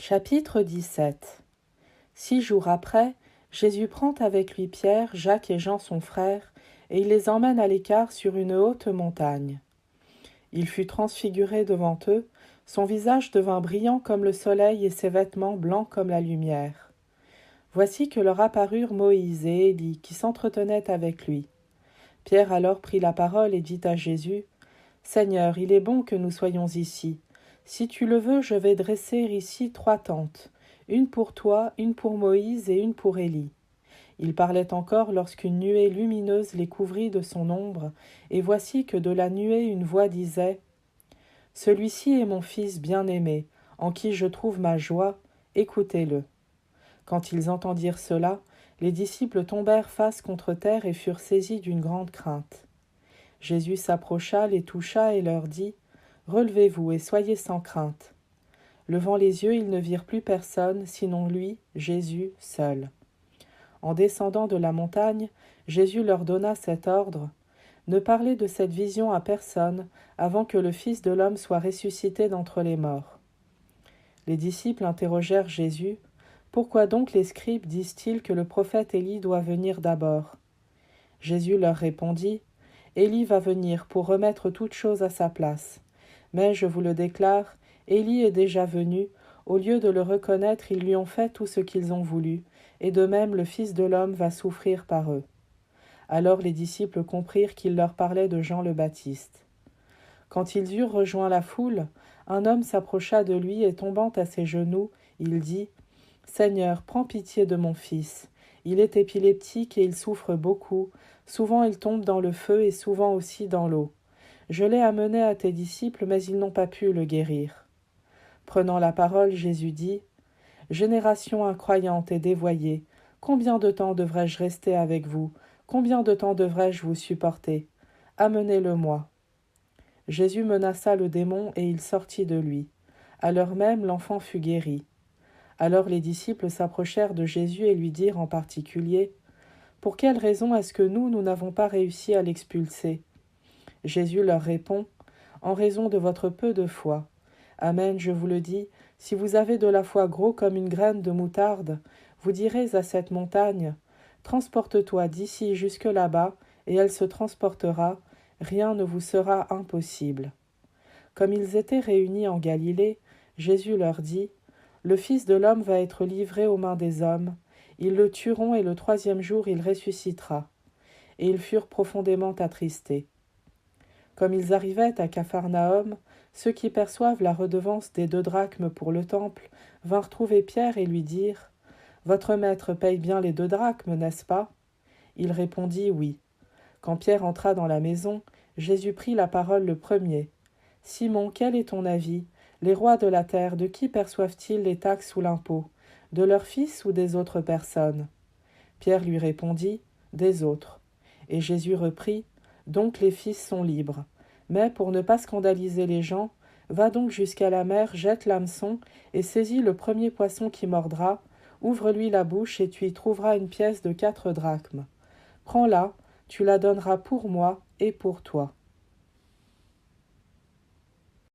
Chapitre 17. 6 jours après, Jésus prend avec lui Pierre, Jacques et Jean son frère, et il les emmène à l'écart sur une haute montagne. Il fut transfiguré devant eux, son visage devint brillant comme le soleil et ses vêtements blancs comme la lumière. Voici que leur apparurent Moïse et Élie, qui s'entretenaient avec lui. Pierre alors prit la parole et dit à Jésus, « Seigneur, il est bon que nous soyons ici. Si tu le veux, je vais dresser ici 3 tentes, une pour toi, une pour Moïse et une pour Élie. » Il parlait encore lorsqu'une nuée lumineuse les couvrit de son ombre, et voici que de la nuée une voix disait « Celui-ci est mon fils bien-aimé, en qui je trouve ma joie, écoutez-le. » Quand ils entendirent cela, les disciples tombèrent face contre terre et furent saisis d'une grande crainte. Jésus s'approcha, les toucha et leur dit « Relevez-vous et soyez sans crainte. » Levant les yeux, ils ne virent plus personne, sinon lui, Jésus, seul. En descendant de la montagne, Jésus leur donna cet ordre « Ne parlez de cette vision à personne avant que le Fils de l'homme soit ressuscité d'entre les morts. » Les disciples interrogèrent Jésus « Pourquoi donc les scribes disent-ils que le prophète Élie doit venir d'abord ?» Jésus leur répondit « Élie va venir pour remettre toutes choses à sa place. Mais je vous le déclare, Élie est déjà venu, au lieu de le reconnaître, ils lui ont fait tout ce qu'ils ont voulu, et de même le Fils de l'homme va souffrir par eux. » Alors les disciples comprirent qu'il leur parlait de Jean le Baptiste. Quand ils eurent rejoint la foule, un homme s'approcha de lui et tombant à ses genoux, il dit « Seigneur, prends pitié de mon fils. Il est épileptique et il souffre beaucoup. Souvent il tombe dans le feu et souvent aussi dans l'eau. Je l'ai amené à tes disciples, mais ils n'ont pas pu le guérir. » Prenant la parole, Jésus dit « Génération incroyante et dévoyée, combien de temps devrais-je rester avec vous? Combien de temps devrais-je vous supporter? Amenez-le-moi. » Jésus menaça le démon et il sortit de lui. À l'heure même, l'enfant fut guéri. Alors les disciples s'approchèrent de Jésus et lui dirent en particulier « Pour quelle raison est-ce que nous n'avons pas réussi à l'expulser ?» Jésus leur répond « En raison de votre peu de foi. Amen, je vous le dis, si vous avez de la foi gros comme une graine de moutarde, vous direz à cette montagne « Transporte-toi d'ici jusque là-bas » et elle se transportera, rien ne vous sera impossible. Comme ils étaient réunis en Galilée, Jésus leur dit « Le Fils de l'homme va être livré aux mains des hommes, ils le tueront et le 3e jour il ressuscitera. » Et ils furent profondément attristés. Comme ils arrivaient à Capharnaüm, ceux qui perçoivent la redevance des 2 drachmes pour le temple vinrent trouver Pierre et lui dirent « Votre maître paye bien les 2 drachmes, n'est-ce pas ?» Il répondit « Oui. » Quand Pierre entra dans la maison, Jésus prit la parole le premier. « Simon, quel est ton avis? Les rois de la terre, de qui perçoivent-ils les taxes ou l'impôt? De leurs fils ou des autres personnes ?» Pierre lui répondit « Des autres. » Et Jésus reprit « Donc les fils sont libres. Mais pour ne pas scandaliser les gens, va donc jusqu'à la mer, jette l'hameçon et saisis le premier poisson qui mordra, ouvre-lui la bouche et tu y trouveras une pièce de 4 drachmes. Prends-la, tu la donneras pour moi et pour toi. »